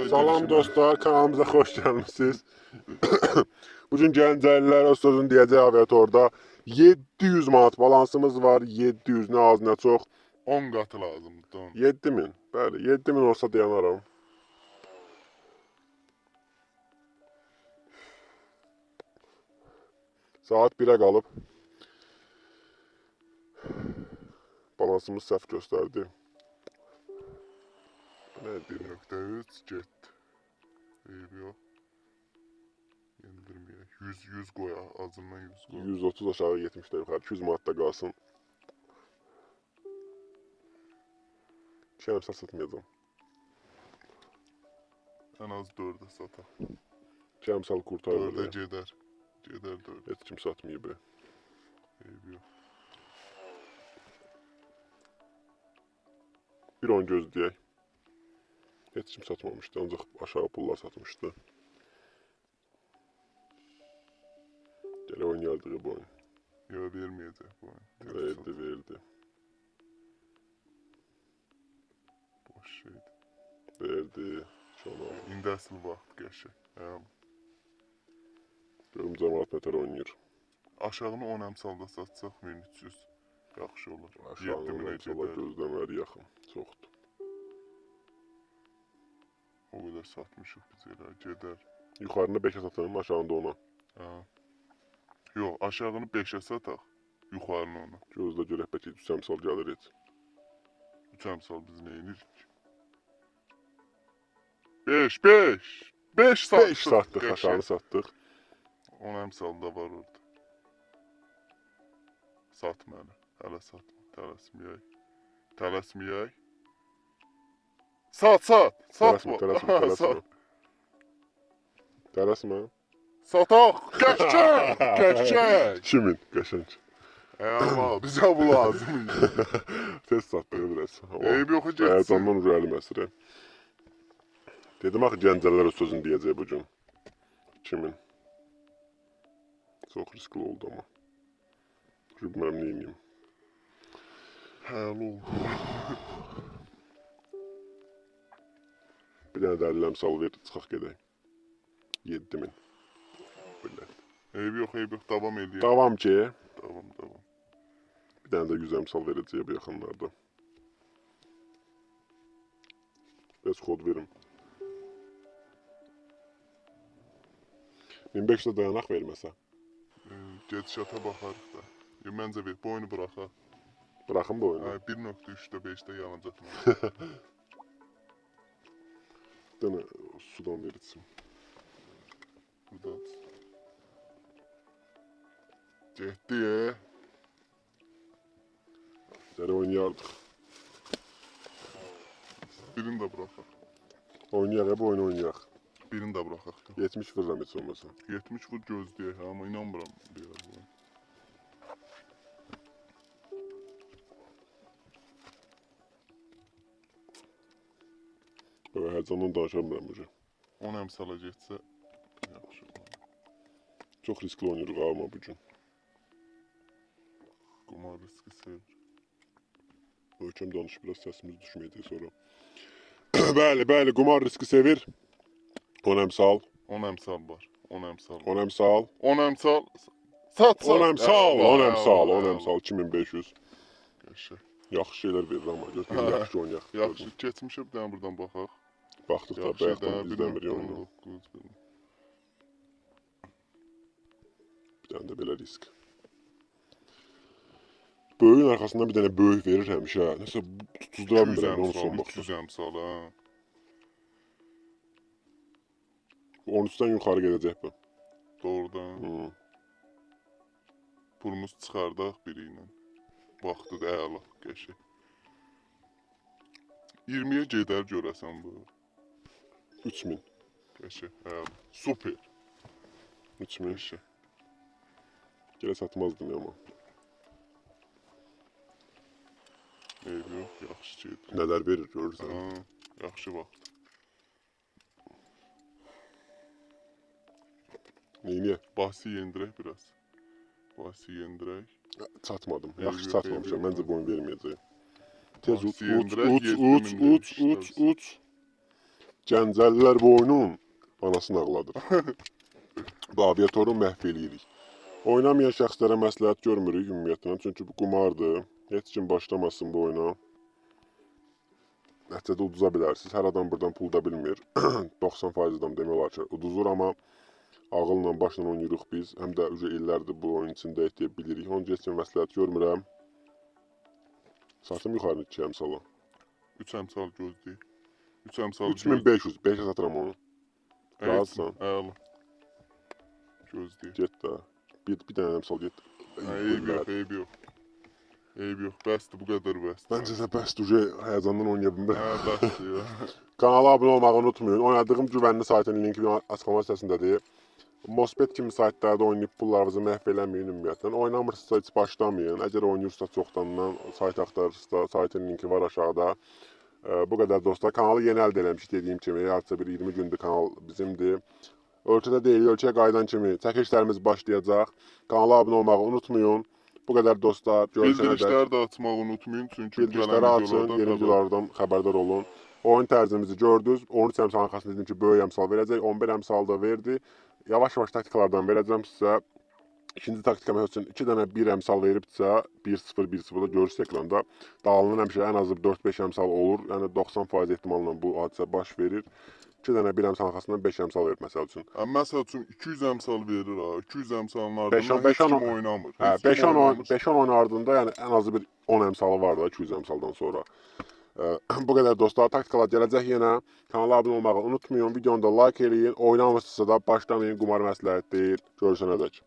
Salam dostlar, kanalımıza xoş gəlmisiniz. Bugün Gəncəlilər öz sözünü deyəcək aviatorda 700 manat balansımız var. 700 nə az nə çox. 10 qatı lazımdır. 7000. Bəli, 7000 olsa dayanaram. Saat 1'ə qalıb. Balansımız səhv göstərdi. Nə deyir? 1.3 getdi. Eyb yox. Yendirməyək. 100 qoy, azından 100 qoy. 130 aşağı 70'də yuxarı. 200 manat da qalsın. Şərəm satmayacağım. Ən az 4'ə sataq. Şərəm sal kurtarır. 4'ə gedər. Gedər 4'ə. Heç kim satmayıb. Eyb yox. Bir 10 gözləyək. Heç kim satmamışdı, ancaq aşağı pullar satmışdı. Gələ oynayardığı bu oyun. Yox, verməyəcək bu oyun. Verdi. Boş şeydir. Verdi. Şuna. İndi əsl vaxt qəşəng. Görüm cəmaat nətər oynayır. Aşağını 10 əmsalda satsaq 1300 yaxşı olur. Aşağını 7000-ə sola gedər. gözləməli yaxın. Çoxdur. O qədər satmışıq biz elə, gedər. Yuxarını 5'ə satalım, aşağında 10'a. Yox, aşağını 5'ə sataq, yuxarını ona. Gözlə görək bəlkə 3 əmsal gəlir heç. 3 əmsal biz nə edirik? 5 satdıq. 5 satdıq, aşağını satdıq. 10 əmsal da var orada. Satma hələ, hələ satma, tələsməyək. Satma. Tələsmə. Sataq, qəşəng. 2000, qəşəng. Amma bizə bu lazım. Tez satdıq biraz. Eyb yox, getsin. Həyəcandan ürəlim əsir. Dedim axı Gəncəlilər öz sözünü deyəcək bugün. 2000. Çox riskli oldu amma. Bilməm neyim. Həl oldu. Bir dənə də 50 əmsal ver, çıxaq gedək. 7000. Belə. Eyb yox, davam eləyək. Davam ki. Davam. Bir dənə də 100 əmsal verəcəyəm bu yaxınlarda. Biraz kod verim. 1500'də dayanaq verməsə. Gedişata baxarıq da. Məncə ver, bu oyunu buraxaq. Bıraxın bu oyunu. 1.3'də 5'də yanacaq. Bir dənə sudan verirsin. Burada. Getdi. Gələ oynayardıq. Birini də buraxaq. Oynayaq, bu oyunu oynayaq. Birini də buraxaq. 70 vururam heç olmasa. 70 vur gözləyək, amma inanmıram deyər bu. Böyle həyəcandan danışamıram bugün. 10 əmsala getsə yaxşı olur. Çox riskli oynayırıq amma bugün. Qumar riski sevir. Möhkəm danış, biraz səsimiz düşməyəcək sonra. Bəli, qumar riski sevir. 10 əmsal. 10 əmsal var. 10 əmsal. 10 əmsal. 10 əmsal. Sat. 10 əmsal. 2500. Qəşəng. Yaxşı şeylər verir amma. Götürün, yaxşı oynayaq. Yaxşı, keçmişə bir dənə buradan baxaq. Baxdıq da, bayaqdan izləmir yolunu. Bir dənə də belə risk. Böyüyün arxasından bir dənə böyük verir həmişə. Nəsə tutuzdura bilmirəm, onu son baxdım. 300 əmsal, ha. 13'dən yuxarı gedəcək bu. Doğrudan. Pulumuz çıxardaq biri ilə. Vaxtı da əla, qəşəng. 20'yə gedər görəsən bu. 3000. Qəşəng, əla. Super. 3000. Qəşəng. Gələ satmazdım amma. Eyb yox, yaxşı gedir. Nələr verir görürsən. Yaxşı vaxt. Neyini? Bahsi yendirək biraz. Çatmadım. Eyb Yaxşı yox, çatmamışam. eyb yox. Məncə bu oyun verməyəcək. Tez Bahsi uç. yendirək, 7000 Uç. Gəncəlilər bu oyunun anasını ağladır. Bu aviatoru məhv eləyirik. Oynamayan şəxslərə məsləhət görmürük ümumiyyətlə, çünki bu qumardır. Heç kim başlamasın bu oyuna. Nəticədə uduza bilərsiniz. Hər adam buradan pul da bilmir. 90% adam demək olar ki, uduzur, amma ağılla, başla oynayırıq biz. Həm də illərdir bu oyun içində etdiyə bilirik. Onun heç kim məsləhət görmürəm. Satım yuxarı 2 əmsala. 3 əmsal gözləyir. 3 əmsal 3500, 500 satıram onu. Razısan? Əla. Gözləyir. Get də. Bir dənə əmsal get. Eyb yox, eyb yox. Eyb yox, bəsdir, bu qədər bəsdir. Məncə də bəsdir, həyəcandan oynaya bilmir. Bəsdir ya. Kanala abunə olmağı unutmayın. Oynadığım güvənli saytın linki açıqlama hissəsindədir. Mosbet kimi saytlarda oynayıb pullarınızı məhv eləməyin ümumiyyətlə. Oynamırsınızsa heç başlamayın. Əgər oynayırsınızsa çoxdandan sayt axtarırsınızsa saytın linki var aşağıda. Bu qədər dostlar. Kanalı yeni əldə eləmişik dediyim kimi. Artıq bir 20 gündür kanal bizimdir. Ölkədə deyil, ölkəyə qayıdan kimi çəkilişlərimiz başlayacaq. Kanala abunə olmağı unutmayın. Bu qədər dostlar. Bildirişləri də açmağı unutmayın. Çünki bildirişləri açın, yeni videolardan xəbərdar olun. Oyun tərzimizi gördünüz. 13 əmsal arxasında dedim ki, böyük əmsal verəcək. 11 əmsal da verdi. Yavaş-yavaş taktikalardan verəcəm sizə. İkinci taktika məsəl üçün 2 dənə 1 əmsal veribsə, 1-0, 1-0 da görürsünüz ekranda. Dağılınan həmişə ən azı 4-5 əmsal olur. Yəni 90% ehtimalla bu hadisə baş verir. 2 dənə 1 əmsal arxasından 5 əmsal verir məsəl üçün. Məsəl üçün 200 əmsal verir ha. 200 əmsalın ardından heç kim oynamır. 5-10 oyun ardında yəni ən azı bir 10 əmsalı var da 200 əmsaldan sonra. Bu qədər dostlar, taktikalar gələcək yenə. Kanala abunə olmağı unutmayın, videonu da like eləyin. Oynamırsınızsa da başlamayın, qumar məsləhət deyil. Görüşənədək.